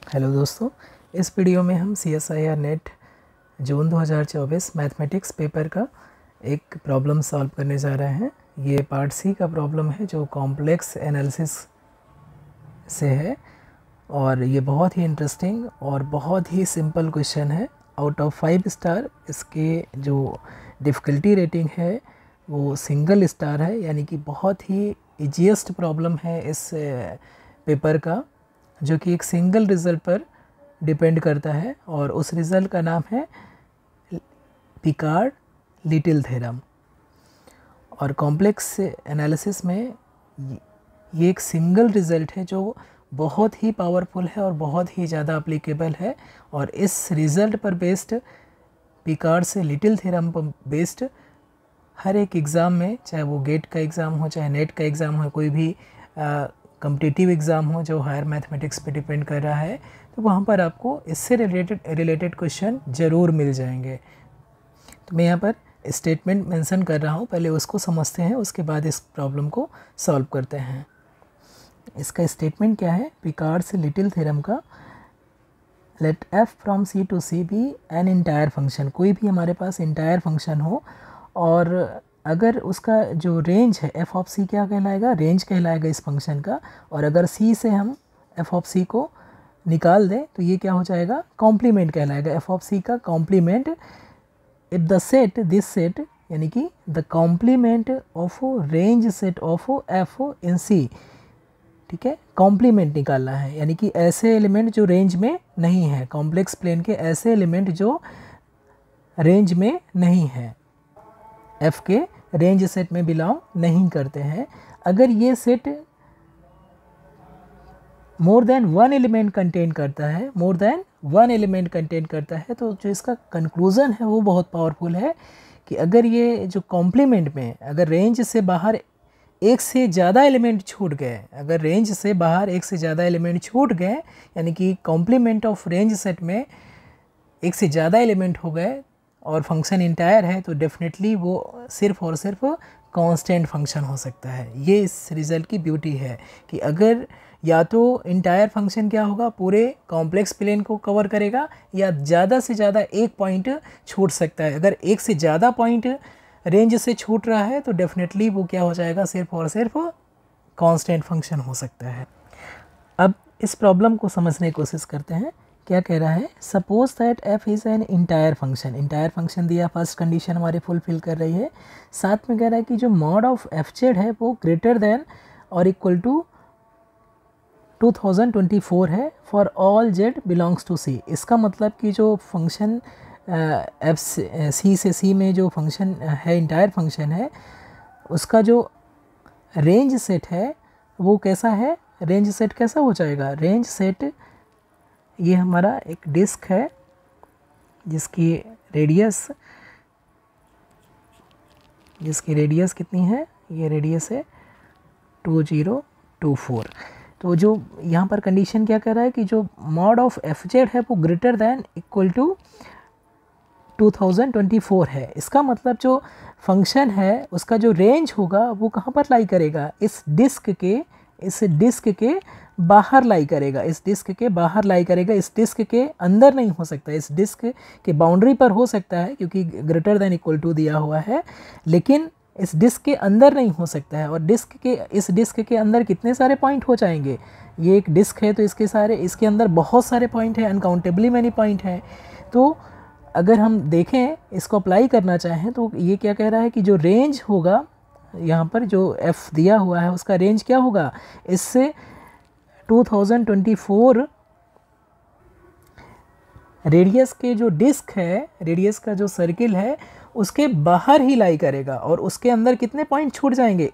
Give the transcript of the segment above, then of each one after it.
Hello दोस्तों, इस video में हम CSIR नेट जून 2024 मैथमेटिक्स पेपर का एक प्रॉब्लम सॉल्व करने जा रहे हैं। ये पार्ट सी का प्रॉब्लम है जो कॉम्प्लेक्स एनालिसिस से है और ये बहुत ही इंटरेस्टिंग और बहुत ही सिंपल क्वेश्चन है। आउट ऑफ 5 स्टार इसके जो डिफ़िकल्टी रेटिंग है वो सिंगल स्टार है, यानी कि बहुत ही ईजीएस्ट प्रॉब्लम है इस पेपर का, जो कि एक सिंगल रिज़ल्ट पर डिपेंड करता है और उस रिज़ल्ट का नाम है पिकार्ड-लिटिल थ्योरम। और कॉम्प्लेक्स एनालिसिस में ये एक सिंगल रिज़ल्ट है जो बहुत ही पावरफुल है और बहुत ही ज़्यादा अप्लीकेबल है। और इस रिज़ल्ट पर बेस्ड, पिकार्ड से लिटिल थ्योरम पर बेस्ड हर एक एग्ज़ाम में, चाहे वो गेट का एग्ज़ाम हो, चाहे नेट का एग्ज़ाम हो, कोई भी कॉम्पिटिटिव एग्ज़ाम हो जो हायर मैथमेटिक्स पे डिपेंड कर रहा है, तो वहाँ पर आपको इससे रिलेटेड क्वेश्चन ज़रूर मिल जाएंगे। तो मैं यहाँ पर स्टेटमेंट मेंशन कर रहा हूँ, पहले उसको समझते हैं, उसके बाद इस प्रॉब्लम को सॉल्व करते हैं। इसका स्टेटमेंट क्या है? पिकार्ड से लिटिल थ्योरम का let f from c to c be an entire function. कोई भी हमारे पास इंटायर फंक्शन हो और अगर उसका जो रेंज है f ऑफ c क्या कहलाएगा? रेंज कहलाएगा इस फंक्शन का। और अगर c से हम f ऑफ c को निकाल दें तो ये क्या हो जाएगा? कॉम्प्लीमेंट कहलाएगा, f ऑफ c का complement. If the set, this set, यानी कि the complement of range set of f in c, ठीक है, कॉम्प्लीमेंट निकालना है, यानी कि ऐसे एलिमेंट जो रेंज में नहीं है, कॉम्प्लेक्स प्लेन के ऐसे एलिमेंट जो रेंज में नहीं है, f के रेंज सेट में बिलोंग नहीं करते हैं। अगर ये set more than one element contain करता है, more than one element contain करता है, तो जो इसका कंक्लूज़न है वो बहुत पावरफुल है कि अगर ये जो कॉम्प्लीमेंट में अगर रेंज से बाहर एक से ज़्यादा एलिमेंट छूट गए, अगर रेंज से बाहर एक से ज़्यादा एलिमेंट छूट गए, यानी कि कॉम्प्लीमेंट ऑफ रेंज सेट में एक से ज़्यादा एलिमेंट हो गए और फंक्शन इंटायर है, तो डेफिनेटली वो सिर्फ और सिर्फ कांस्टेंट फंक्शन हो सकता है। ये इस रिज़ल्ट की ब्यूटी है कि अगर या तो इंटायर फंक्शन क्या होगा, पूरे कॉम्प्लेक्स प्लेन को कवर करेगा, या ज़्यादा से ज़्यादा एक पॉइंट छूट सकता है। अगर एक से ज़्यादा पॉइंट रेंज से छूट रहा है तो डेफिनेटली वो क्या हो जाएगा? सिर्फ और सिर्फ कांस्टेंट फंक्शन हो सकता है। अब इस प्रॉब्लम को समझने की कोशिश करते हैं। क्या कह रहा है? Suppose that f is an entire function. Entire function दिया, फर्स्ट कंडीशन हमारी फुलफिल कर रही है। साथ में कह रहा है कि जो मॉड ऑफ fz है वो ग्रेटर देन और इक्वल टू 2024 है for all z belongs to c। इसका मतलब कि जो फंक्शन f c से c में जो फंक्शन है, इंटायर फंक्शन है, उसका जो रेंज सेट है वो कैसा है? रेंज सेट कैसा हो जाएगा? रेंज सेट, ये हमारा एक डिस्क है जिसकी रेडियस कितनी है? ये रेडियस है 2024। तो जो यहाँ पर कंडीशन क्या कह रहा है कि जो मॉड ऑफ fz है वो ग्रेटर दैन इक्वल टू 2024 है। इसका मतलब जो फंक्शन है उसका जो रेंज होगा वो कहाँ पर लाई करेगा? इस डिस्क के बाहर लाई करेगा, इस डिस्क के बाहर लाई करेगा, इस डिस्क के अंदर नहीं हो सकता। इस डिस्क के बाउंड्री पर हो सकता है क्योंकि ग्रेटर दैन इक्वल टू दिया हुआ है, लेकिन इस डिस्क के अंदर नहीं हो सकता है। और इस डिस्क के अंदर कितने सारे पॉइंट हो जाएंगे? ये एक डिस्क है तो इसके अंदर बहुत सारे पॉइंट हैं, अनकाउंटेबली मैनी पॉइंट हैं। तो अगर हम देखें, इसको अप्लाई करना चाहें, तो ये क्या कह रहा है कि जो रेंज होगा यहाँ पर, जो f दिया हुआ है उसका रेंज क्या होगा? इससे 2024 रेडियस के जो डिस्क है, रेडियस का जो सर्किल है, उसके बाहर ही लाई करेगा। और उसके अंदर कितने पॉइंट छूट जाएंगे?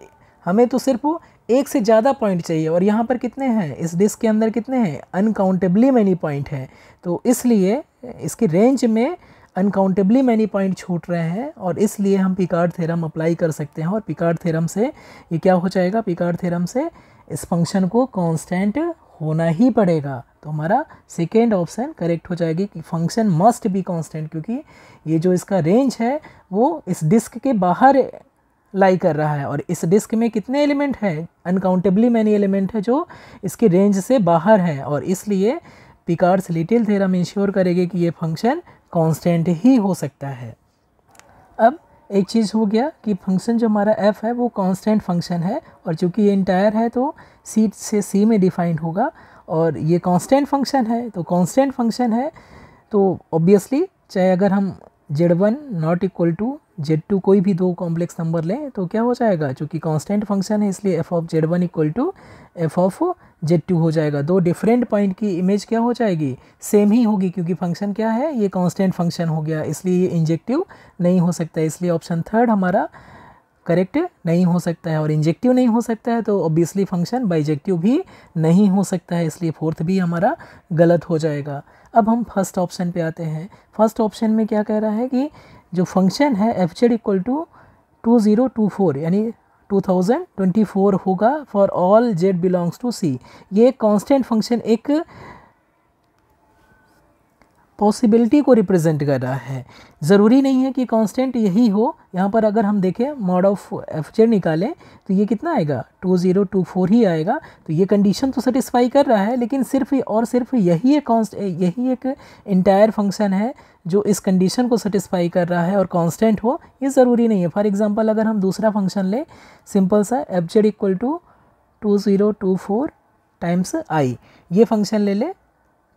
हमें तो सिर्फ एक से ज़्यादा पॉइंट चाहिए, और यहाँ पर कितने हैं? इस डिस्क के अंदर कितने हैं? अनकाउंटेबली मैनी पॉइंट हैं। तो इसलिए इसकी रेंज में अनकाउंटेबली मैनी पॉइंट छूट रहे हैं, और इसलिए हम पिकार्ड थ्योरम अप्लाई कर सकते हैं। और पिकार्ड थ्योरम से ये क्या हो जाएगा? पिकार्ड थ्योरम से इस फंक्शन को कांस्टेंट होना ही पड़ेगा। तो हमारा सेकेंड ऑप्शन करेक्ट हो जाएगी कि फंक्शन मस्ट बी कांस्टेंट, क्योंकि ये जो इसका रेंज है वो इस डिस्क के बाहर लाई कर रहा है, और इस डिस्क में कितने एलिमेंट हैं? अनकाउंटेबली मैनी एलिमेंट है जो इसके रेंज से बाहर हैं, और इसलिए पिकार्ड्स लिटिल थ्योरम इंश्योर करेगी कि ये फंक्शन कांस्टेंट ही हो सकता है। अब एक चीज़ हो गया कि फंक्शन जो हमारा f है वो कांस्टेंट फंक्शन है, और चूंकि ये इंटायर है तो c से c में डिफाइंड होगा, और ये कांस्टेंट फंक्शन है। तो कांस्टेंट फंक्शन है तो ऑब्वियसली चाहे अगर हम z1 not equal to z2 कोई भी दो कॉम्प्लेक्स नंबर लें तो क्या हो जाएगा, चूँकि कांस्टेंट फंक्शन है इसलिए f of z1 equal to f of z2 हो जाएगा। दो डिफरेंट पॉइंट की इमेज क्या हो जाएगी, सेम ही होगी, क्योंकि फंक्शन क्या है, ये कांस्टेंट फंक्शन हो गया, इसलिए ये इंजेक्टिव नहीं हो सकता, इसलिए ऑप्शन थर्ड हमारा करेक्ट नहीं हो सकता है। और इंजेक्टिव नहीं हो सकता है तो ऑब्वियसली फंक्शन बाइजेक्टिव भी नहीं हो सकता है, इसलिए फोर्थ भी हमारा गलत हो जाएगा। अब हम फर्स्ट ऑप्शन पे आते हैं। फर्स्ट ऑप्शन में क्या कह रहा है कि जो फंक्शन है एफ जेड इक्वल टू 2024 यानी 2024 होगा for all Z belongs to C. ये कांस्टेंट फंक्शन एक पॉसिबिलिटी को रिप्रेजेंट कर रहा है, ज़रूरी नहीं है कि कांस्टेंट यही हो। यहाँ पर अगर हम देखें मॉड ऑफ एफ जेड निकालें तो ये कितना आएगा, 2024 ही आएगा। तो ये कंडीशन तो सेटिस्फाई कर रहा है, लेकिन सिर्फ और सिर्फ यही एक इंटायर फंक्शन है जो इस कंडीशन को सेटिस्फाई कर रहा है, और कांस्टेंट हो ये ज़रूरी नहीं है। फॉर एग्जांपल अगर हम दूसरा फंक्शन लें सिंपल सा F Z equal to 2024 times I, ये फंक्शन ले लें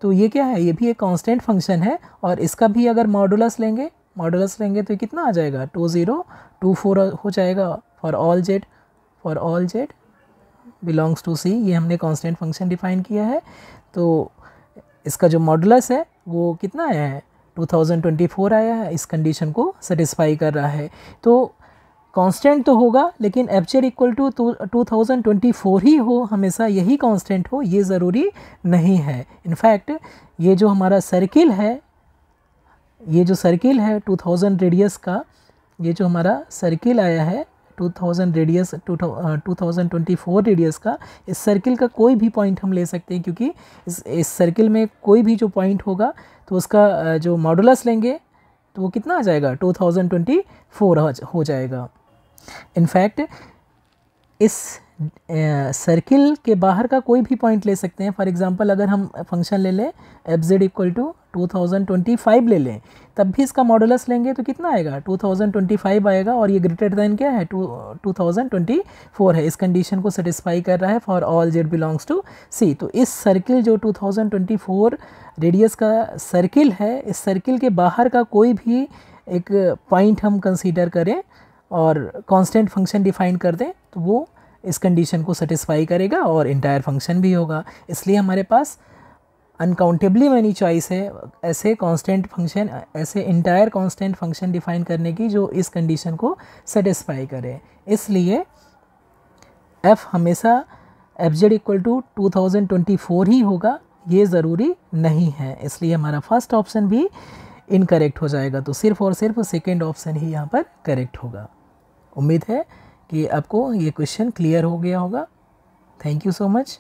तो ये क्या है, ये भी एक कांस्टेंट फंक्शन है, और इसका भी अगर मॉडुलस लेंगे तो ये कितना आ जाएगा, 2024 हो जाएगा for all Z belongs to C. ये हमने कांस्टेंट फंक्शन डिफाइन किया है, तो इसका जो मॉडुलस है वो कितना आया है, 2024 आया है, इस कंडीशन को सेटिस्फाई कर रहा है। तो कांस्टेंट तो होगा, लेकिन एफ जेड इक्वल टू 2024 ही हो, हमेशा यही कांस्टेंट हो ये ज़रूरी नहीं है। इनफैक्ट ये जो हमारा सर्किल है, ये जो सर्किल है 2000 रेडियस का, ये जो हमारा सर्किल आया है 2000 रेडियस 2024 रेडियस का, इस सर्किल का कोई भी पॉइंट हम ले सकते हैं, क्योंकि इस सर्किल में कोई भी जो पॉइंट होगा तो उसका जो मॉडुलस लेंगे तो वो कितना आ जाएगा, 2024 हो जाएगा। इनफैक्ट इस सर्किल के बाहर का कोई भी पॉइंट ले सकते हैं। फॉर एग्जांपल अगर हम फंक्शन ले लें एफ जेड इक्वल टू 2025 ले लें, तब भी इसका मॉडुलस लेंगे तो कितना आएगा, 2025 आएगा, और ये ग्रेटर देन क्या है, 2024 है। इस कंडीशन को सेटिस्फाई कर रहा है for all Z belongs to C. तो इस सर्किल जो 2024 रेडियस का सर्किल है, इस सर्किल के बाहर का कोई भी एक पॉइंट हम कंसीडर करें और कांस्टेंट फंक्शन डिफाइन कर दें तो वो इस कंडीशन को सेटिस्फाई करेगा और इंटायर फंक्शन भी होगा। इसलिए हमारे पास अनकाउंटेबली मैनी चॉइस है ऐसे कांस्टेंट फंक्शन, ऐसे इंटायर कांस्टेंट फंक्शन डिफाइन करने की जो इस कंडीशन को सेटिस्फाई करे। इसलिए f हमेशा एफ जेड इक्वल टू 2024 ही होगा, ये ज़रूरी नहीं है। इसलिए हमारा फर्स्ट ऑप्शन भी इनकरेक्ट हो जाएगा, तो सिर्फ और सिर्फ सेकेंड ऑप्शन ही यहाँ पर करेक्ट होगा। उम्मीद है कि आपको ये क्वेश्चन क्लियर हो गया होगा। Thank you so much.